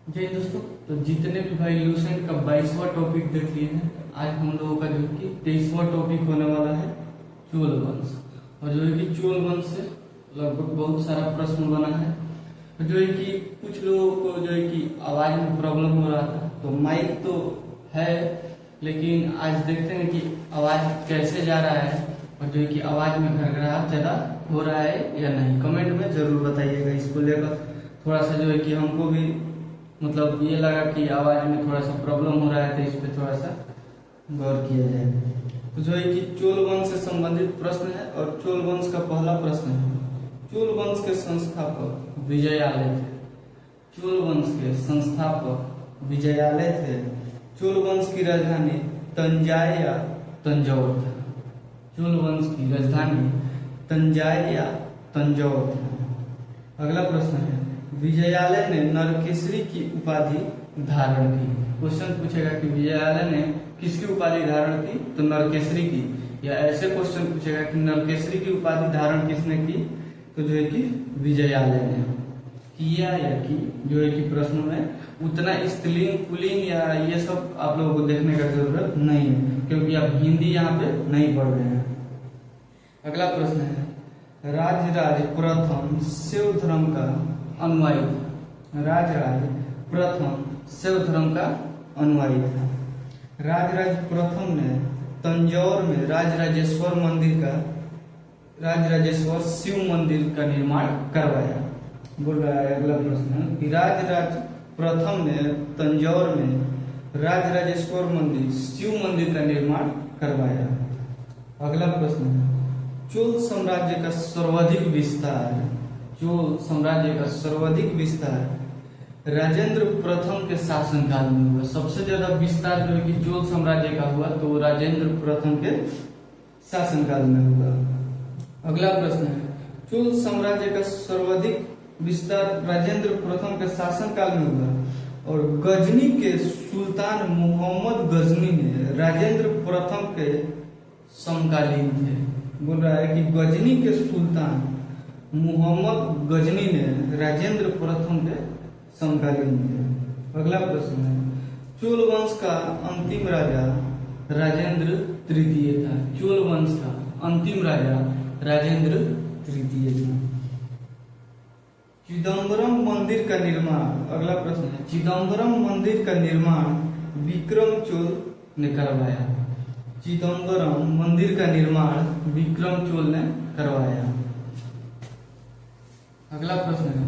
जय दोस्तों। तो जितने भी भाई लूसेंट का 22वां टॉपिक देख लिए हैं, आज हम लोगों का जो है कि 23वां टॉपिक होने वाला है चोल वंश। और जो है कि चोल वंश से लगभग बहुत सारा प्रश्न बना है। तो जो है कि कुछ लोगों को जो है कि आवाज में प्रॉब्लम हो रहा था, तो माइक तो है लेकिन आज देखते हैं कि आवाज कैसे जा रहा है और जो है कि आवाज में घरघराहट ज्यादा हो रहा है या नहीं। कमेंट में जरूर बताइएगा। इसको लेकर थोड़ा सा जो है कि हमको भी मतलब ये लगा कि आवाज में थोड़ा सा प्रॉब्लम हो रहा है, तो इस पे थोड़ा सा गौर किया जाए। तो जो है कि चोल वंश से संबंधित प्रश्न है और चोल वंश का पहला प्रश्न है, चोल वंश के संस्थापक विजयालय थे। चोल वंश के संस्थापक विजयालय थे। चोल वंश की राजधानी तंजाई या तंजौर था। चोल वंश की राजधानी तंजाई या तंजौर था। अगला प्रश्न है, विजयालय ने नरकेसरी की उपाधि धारण की। क्वेश्चन पूछेगा कि विजयालय ने किसकी उपाधि धारण की, तो नरकेसरी की। या ऐसे क्वेश्चन पूछेगा कि नरकेसरी की उपाधि धारण किसने की, तो जो है कि विजयालय ने किया या की। जो है कि प्रश्नों में उतना स्त्रीलिंग पुल्लिंग या ये सब आप लोगों को देखने का जरूरत नहीं है, क्योंकि आप हिंदी यहाँ पे नहीं पढ़ रहे हैं। अगला प्रश्न है, राजराज प्रथम शैव धर्म का अनुयायी था। राजराज प्रथम शैव धर्म का अनुयायी था। राजराज प्रथम ने तंजौर में राजराजेश्वर शिव मंदिर का निर्माण करवाया। बोल रहा है अगला प्रश्न कि राजराज प्रथम ने तंजौर में राजराजेश्वर मंदिर शिव मंदिर का निर्माण करवाया। अगला प्रश्न है, चोल साम्राज्य का सर्वाधिक विस्तार। चोल साम्राज्य का सर्वाधिक विस्तार राजेंद्र प्रथम के शासनकाल में हुआ। सबसे ज्यादा विस्तार जो है कि चोल साम्राज्य का हुआ, तो राजेंद्र प्रथम के शासनकाल में हुआ। अगला प्रश्न है, चोल साम्राज्य का सर्वाधिक विस्तार राजेंद्र प्रथम के शासनकाल में हुआ और गजनी के सुल्तान मोहम्मद गजनी ने राजेंद्र प्रथम के समकालीन थे। बोल रहा है कि गजनी के सुल्तान मोहम्मद गजनी ने राजेंद्र प्रथम के समकालीन थे। अगला प्रश्न है, चोल वंश का अंतिम राजा राजेंद्र तृतीय था। चोल वंश का अंतिम राजा राजेंद्र तृतीय था। चिदम्बरम मंदिर का निर्माण। अगला प्रश्न है, चिदम्बरम मंदिर का निर्माण विक्रम चोल ने करवाया। चिदम्बरम मंदिर का निर्माण विक्रम चोल ने करवाया। अगला प्रश्न है,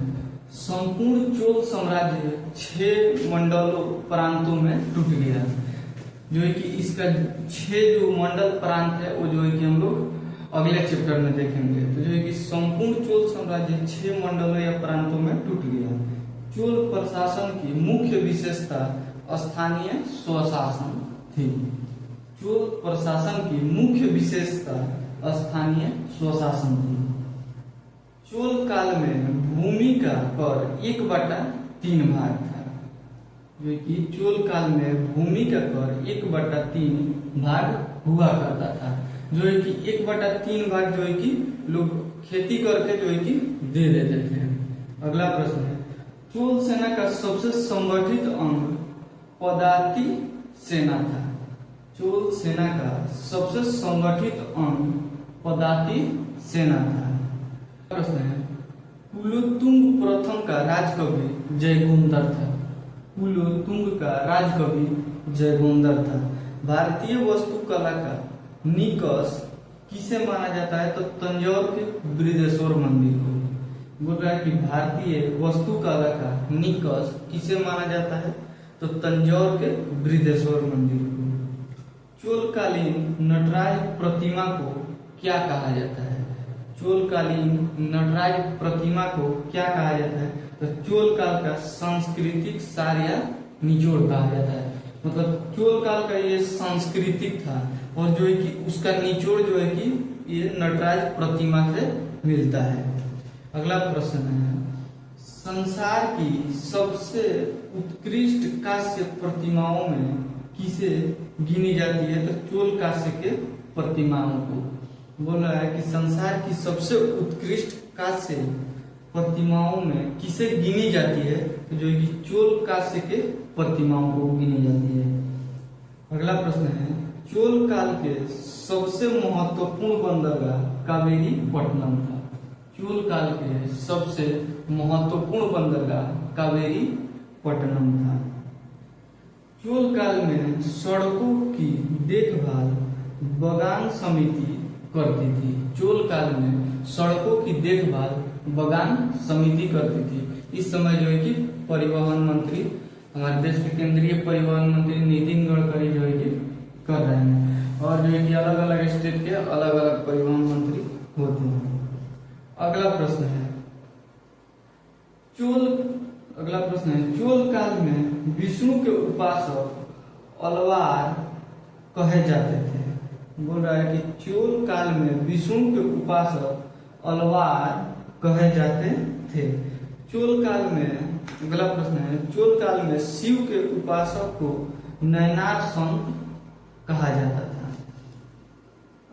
संपूर्ण चोल साम्राज्य 6 मंडलों प्रांतों में टूट गया। जो है कि इसका 6 जो मंडल प्रांत है वो जो है कि हम लोग अगले चैप्टर में देखेंगे। तो जो है कि संपूर्ण चोल साम्राज्य 6 मंडलों या प्रांतों में टूट गया। चोल प्रशासन की मुख्य विशेषता स्थानीय स्वशासन थी। चोल प्रशासन की मुख्य विशेषता स्थानीय स्वशासन थी। चोल काल में भूमि का कर 1/3 भाग था। जो कि चोल काल में भूमि का कर 1/3 भाग हुआ करता था। जो है कि 1/3 भाग जो है कि लोग खेती करके जो है कि दे देते थे। अगला प्रश्न है, चोल सेना का सबसे संगठित अंग पदाति सेना था। चोल सेना का सबसे संगठित अंग पदाति सेना था। प्रश्न है, कुलोत्तुंग प्रथम का राजकवि जयगोंदर था। कुलोत्तुंग का राजकवि जयगोंदर था। भारतीय वास्तुकला का निकष किसे माना जाता है, तो तंजौर के बृहदेश्वर मंदिर को। बोल रहा है कि भारतीय वास्तुकला का निकष किसे माना जाता है, तो तंजौर के बृहदेश्वर मंदिर को। चोलकालीन नटराज प्रतिमा को क्या कहा जाता है? चोलकालीन नटराज प्रतिमा को क्या कहा जाता है, तो चोल काल का सांस्कृतिक सार या निचोड़ कहा जाता है। मतलब चोल काल का ये सांस्कृतिक था और जो है कि उसका निचोड़ जो है कि ये नटराज प्रतिमा से मिलता है। अगला प्रश्न है, संसार की सबसे उत्कृष्ट कांस्य प्रतिमाओं में किसे गिनी जाती है, तो चोल कांस्य के प्रतिमाओं को। बोल रहा है कि संसार की सबसे उत्कृष्ट कांस्य प्रतिमाओं में किसे गिनी जाती है, तो जो कि चोल काल के प्रतिमाओं को गिनी जाती है। अगला प्रश्न है, चोल काल के सबसे महत्वपूर्ण बंदरगाह कावेरी पट्टनम था। चोल काल के सबसे महत्वपूर्ण बंदरगाह कावेरी पट्टनम था। चोल काल में सड़कों की देखभाल बगान समिति करती थी। चोल काल में सड़कों की देखभाल बगान समिति करती थी। इस समय जो है कि परिवहन मंत्री, हमारे देश के केंद्रीय परिवहन मंत्री नितिन गडकरी जो है कि कर रहे हैं, और जो है कि अलग अलग स्टेट के अलग अलग परिवहन मंत्री होते हैं। अगला प्रश्न है, चोल काल में विष्णु के उपासक अलवार कहे जाते थे। बोल रहा है कि चोल काल में विष्णु के उपासक अलवार कहे जाते थे। चोल काल में, अगला प्रश्न है, चोल काल में शिव के उपासक को नयनार संत कहा जाता था।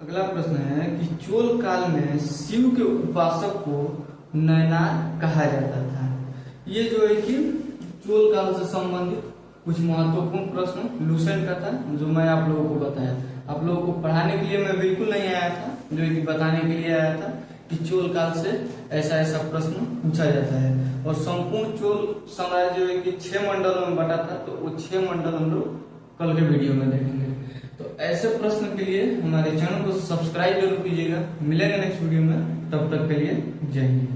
अगला प्रश्न है कि चोल काल में शिव के उपासक को नयनार कहा जाता था। ये जो है कि चोल काल से संबंधित कुछ महत्वपूर्ण प्रश्न लूसेंट का था, जो मैं आप लोगों को बताया। आप लोगों को पढ़ाने के लिए मैं बिल्कुल नहीं आया था, जो कि बताने के लिए आया था कि चोल काल से ऐसा ऐसा प्रश्न पूछा जाता है। और संपूर्ण चोल साम्राज्य जो है कि 6 मंडलों में बटा था, तो वो 6 मंडल हम लोग कल के वीडियो में देखेंगे। तो ऐसे प्रश्न के लिए हमारे चैनल को सब्सक्राइब जरूर कीजिएगा। मिलेंगे नेक्स्ट वीडियो में, तब तक के लिए जय हिंद।